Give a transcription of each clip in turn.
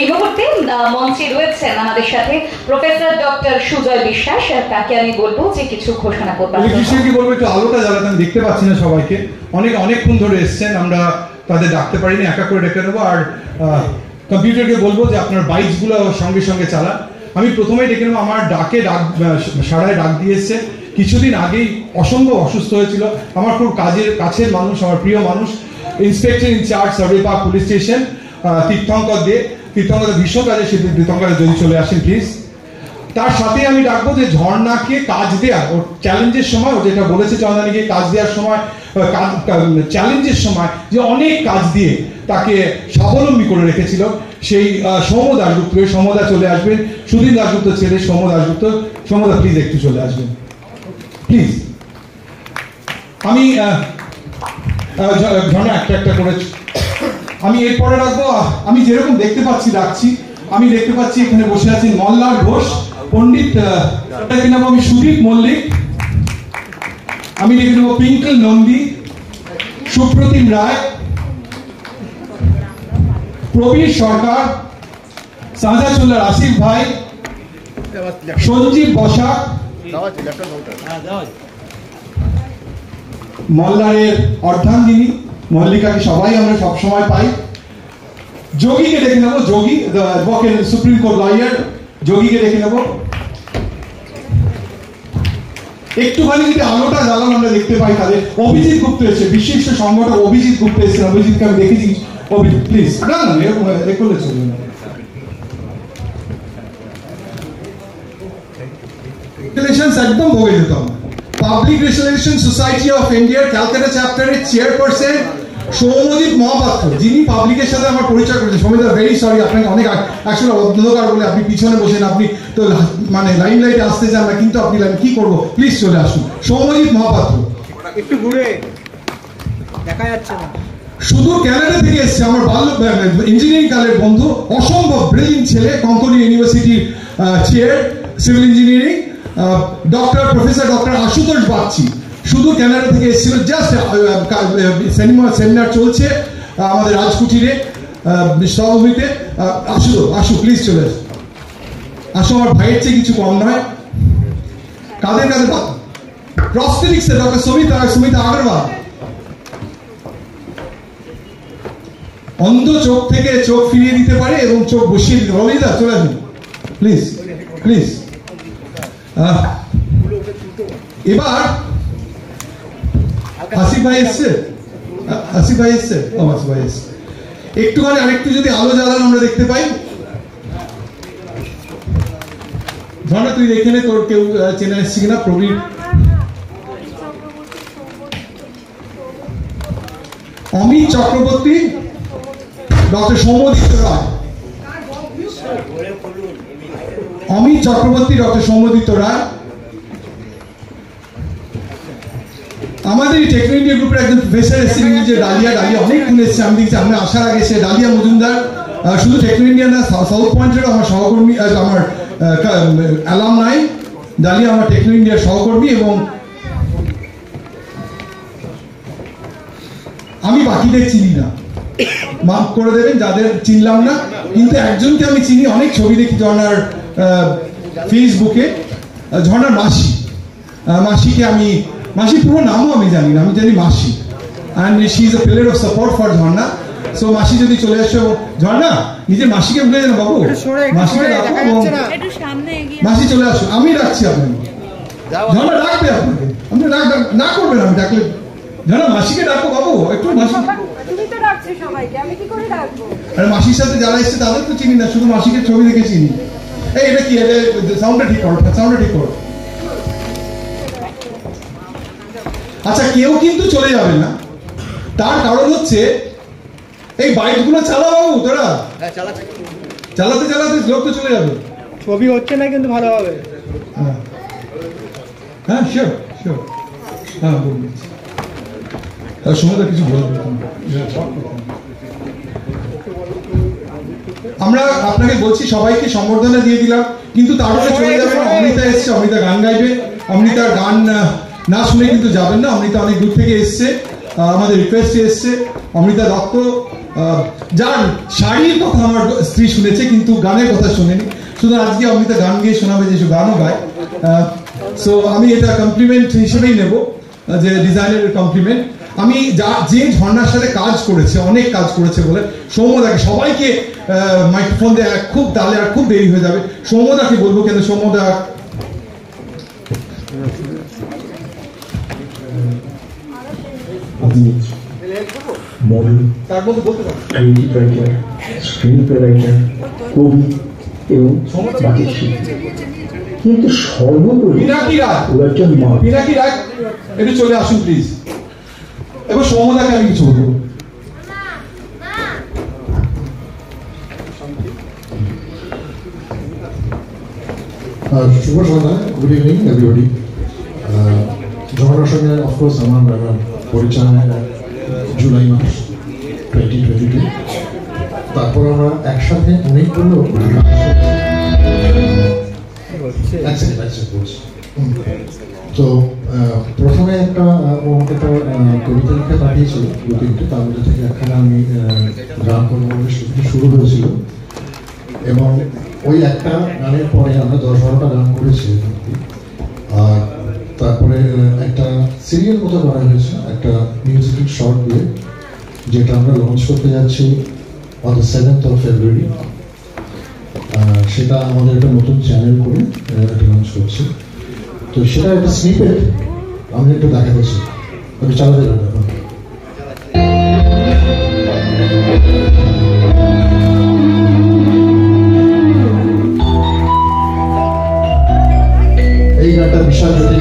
এই মুহূর্তে মঞ্চে রয়েছেন আমাদের সাথে প্রফেসর ডক্টর সুজয় বিশ্বাস, তাকে আমি বলবো যে কিছু ঘোষণা করবেন। কি বলবো, একটু আলোটা জ্বালাতে, আমি দেখতে পাচ্ছি না সবাইকে, অনেকক্ষণ ধরে এসছেন, আমরা তাদের ডাকতে পারিনি, একা করে ডেকে নেবো। আর কম্পিউটারকে বলবো যে আপনার বাইকস গুলো সঙ্গে সঙ্গে চালান। আমি প্রথমেই ডেকে নেবো, আমার সারায় ডাক দিয়ে এসছে, কিছুদিন আগেই অসম্ভব অসুস্থ হয়েছিল, আমার খুব কাছের মানুষ, আমার প্রিয় মানুষ, ইন্সপেক্টর ইনচার্জ সার্ভেপাক পুলিশ স্টেশন তীর্থঙ্কর দে। তীর্থঙ্কর ভীষণ কাজে, সে তীর্থঙ্করে যদি চলে আসেন প্লিজ। তার সাথে আমি ডাকবো যে ঝর্ণাকে কাজ দেওয়া, ওর চ্যালেঞ্জের সময়, ও যেটা বলেছে চন্দ্রানীকে কাজ দেওয়ার সময়, চ্যালেঞ্জের সময় যে অনেক কাজ দিয়ে তাকে স্বাবলম্বী করে রেখেছিল, সেই সৌম্য দাশগুপ্ত। সৌম্যদা চলে আসবেন, সুধীর দাশগুপ্ত ছেলে সৌম্য দাশগুপ্ত। সৌম্যদা প্লিজ একটু চলে আসবেন প্লিজ। আমি ঝর্ণা একটা করে আমি এরপরে রাখবো। আমি যেরকম দেখতে পাচ্ছি রাখছি, আমি দেখতে পাচ্ছি এখানে বসে আছেন মল্লার ঘোষ, পণ্ডিত নেবো আমি সুদীপ মল্লিক, আমি দেখে নেবো পিঙ্কল নন্দী, সুপ্রতিম রায়, প্রবীর সরকার, শাহজাদুল্লাহ আসিফ ভাই, সঞ্জীব বসাক, মল্লারের অর্ধাঙ্গিনী মল্লিকাকে সবাই আমরা সবসময় পাই। যোগীকে দেখে নেবো, যোগী সুপ্রিম কোর্ট লয়ার, যোগীকে দেখে নেবো। একটুখানি যদি আলোটা জ্বালানো আমরা দেখতে পাই তাদের। অভিজিৎ গুপ্ত এসেছে, বিশিষ্ট সংগঠক অভিজিৎ গুপ্ত এসেছেন, অভিজিৎকে আমি দেখেছি। অভিজিৎ প্লিজ, না না এরকম করলে চলবে না। একদম বলে দিতাম। পাবলিক রিলেশন সোসাইটি অফ ইন্ডিয়ার ক্যালকাটা চ্যাপ্টারের চেয়ারপারসন সৌম্যদীপ মহাপাত্র, যিনি পাবলিকের সাথে আমার পরিচয় করেছেন। সৌম্যদা ভেরি সরি, আপনাকে অনেক আসলে অন্ধকার বলে আপনি পিছনে বসেন, আপনি তো মানে লাইম লাইটে আসতে চান না, কিন্তু আপনি কি করবো, প্লিজ চলে আসুন। সৌম্যদীপ মহাপাত্র একটু ঘুরে দেখা যাচ্ছে না, শুধু ক্যানাডা থেকে এসছে, আমার ইঞ্জিনিয়ারিং কালের বন্ধু, অসম্ভব ব্রিলিয়েন্ট ছেলে, কঙ্কনি ইউনিভার্সিটির chair civil engineering, professor doctor Ashutosh Bagchi, শুধু ক্যানাডা থেকে এসেছিল। জাস্ট সেমিনার চলছে আমাদের রাজকুটিরে সভাভূমিতে। আসু প্লিজ চলে আসো, আমার ভাইয়ের চেয়ে কিছু কম নয়। কাদের প্রস্থেটিক্সে ডক্টর সুমিতা আগরওয়াল, অন্ধ চোখ থেকে চোখ ফিরিয়ে দিতে পারে এবং চোখ বসিয়ে দিতে পারে। রবিদা চলে আসুন প্লিজ প্লিজ। এবার আসিফ ভাই এসছে, আসিফ ভাই এসছে, আসিফ ভাই এসছে। একটুখানি আরেকটু যদি আলো জ্বালানো আমরা দেখতে পাই। ঝর্ণা তুই দেখে নে, তোর কেউ চেনা এসছে কিনা। প্রবীর, অমিত চক্রবর্তী, ডক্টর সৌম্যদীপ্ত রায়, অমিত চক্রবর্তী, ডক্টর সৌম্যদীপ্ত রায়। আমাদের টেকনো ইন্ডিয়া গ্রুপের একজন প্রফেসর এসেছেন, যে ডালিয়া অনেকক্ষণ এসেছে, আমি দেখছি আমরা আসার আগে সে ডালিয়া মজুমদার, শুধু টেকনো ইন্ডিয়া না, সাউথ পয়েন্টের আমার সহকর্মী, আমার অ্যালামনাই। ডালিয়া আমার টেকনো ইন্ডিয়ার সহকর্মী, এবং আমি বাকিদের চিনি না, মাফ করে দেবেন যাদের চিনলাম না, কিন্তু একজনকে আমি চিনি, অনেক ছবি দেখি ঝর্ণার ফেসবুকে। ঝর্ণার মাসিকে আমি, মাসি পুরো নামও আমি জানি না, আমি জানি মাসি, and she is a pillar of support for Jharna. So মাসি যদি চলে আসো, ঝর্ণা নিজের মাসিকে বলে দেন বাবু, মাসিকে ডাকো, মাসি চলে আসো, আমি ডাকছি আপনাকে। ঝর্ণা ডাকবে আপনাকে, আপনি না করবেন, আমি ডাকলে। ঝর্ণা মাসিকে ডাকো বাবু, একটু মাসি। আরে মাসির সাথে যারা এসছে তাদের তো চিনি না, শুধু মাসিকে ছবি দেখে চিনি। এটা কি, সাউন্ডটা ঠিক করো, সাউন্ডটা ঠিক করো। আচ্ছা, কেউ কিন্তু চলে যাবে না, তার কারণ হচ্ছে এই বাইকগুলো চালাবো তোরা, চালাতে চালাতে লোক তো চলে যাবে। ছবি হচ্ছে না কিন্তু ভালো হবে। হ্যাঁ শিওর শিওর, হ্যাঁ বলবি। তার সময় কিছু বলবে, আমরা আপনাকে বলছি সবাইকে সম্বর্ধনা দিয়ে দিলাম, কিন্তু তারপরে চলে যাবে। অমৃতা এসছে, অমৃতা গান গাইবে। অমৃতার গান না শুনে কিন্তু যাবেন না, অমৃতা অনেক দূর থেকে এসছে। আমাদের রিকোয়েস্টে এসছে অমৃতা দত্ত, যার শাড়ির কথা আমার স্ত্রী শুনেছে কিন্তু গানের কথা শোনেনি, শুধু আজকে অমৃতা গান গিয়ে শোনাবে, যে গানও গায়। সো আমি এটা কমপ্লিমেন্ট হিসেবেই নেব, যে ডিজাইনের কমপ্লিমেন্ট। আমি যে ঝর্ণার সাথে কাজ করেছে, অনেক কাজ করেছে বলে সৌম্যদাকে, সবাইকে মাইক্রোফোন দেওয়া খুব, তাহলে আর খুব দেরি হয়ে যাবে, সৌম্যদাকে বলবো, কেন সৌম্যদা মডেল, তার মধ্যে বলতে পারবো creative writer, screen play writer, কবি এবং বাকি শিল্পী, কিন্তু সর্বোপরি পিনাকি রায়, একজন মা। পিনাকি রায় একটু চলে আসুন প্লিজ। এবার সৌম্যদাকে আমি কিছু বলবো। শুভ সন্ধ্যা, গুড ইভিনিং এভরিবডি। ঝর্ণার সঙ্গে অফকোর্স আমার পরিচয় জুলাই মাস 2022। তারপর আমরা একসাথে অনেকগুলো তো প্রথমে একটা কবিতা লিখে পাঠিয়েছিল 2-3টে, তার মধ্যে থেকে একখানা আমি গান করবো শুরু হয়েছিল, এবং ওই একটা গানের পরে আমরা 10-12টা গান করেছি। আর তারপরে একটা সিরিয়াল মতো করা হয়েছে, একটা মিউজিক্যাল শর্ট দিয়ে, যেটা আমরা লঞ্চ করতে যাচ্ছি on the 7th of February। সেটা আমাদের একটা নতুন চ্যানেল করে এটা লঞ্চ করছি। তো সেটা একটা স্নিপেট আমি একটু দেখাতে চাই, আমি চালাতে পারবো এখন। এই গানটা বিশাল যদি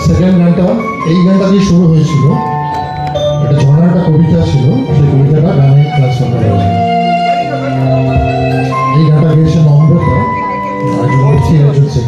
সেকেন্ড গানটা, এই গানটা দিয়ে শুরু হয়েছিল, এটা ঝর্ণার একটা কবিতা ছিল, সেই কবিতাটা গানে ক্লাস করা হয়েছে। এই গানটা গিয়েছে নম্রতা, আর জন্য অর্জুন সিং।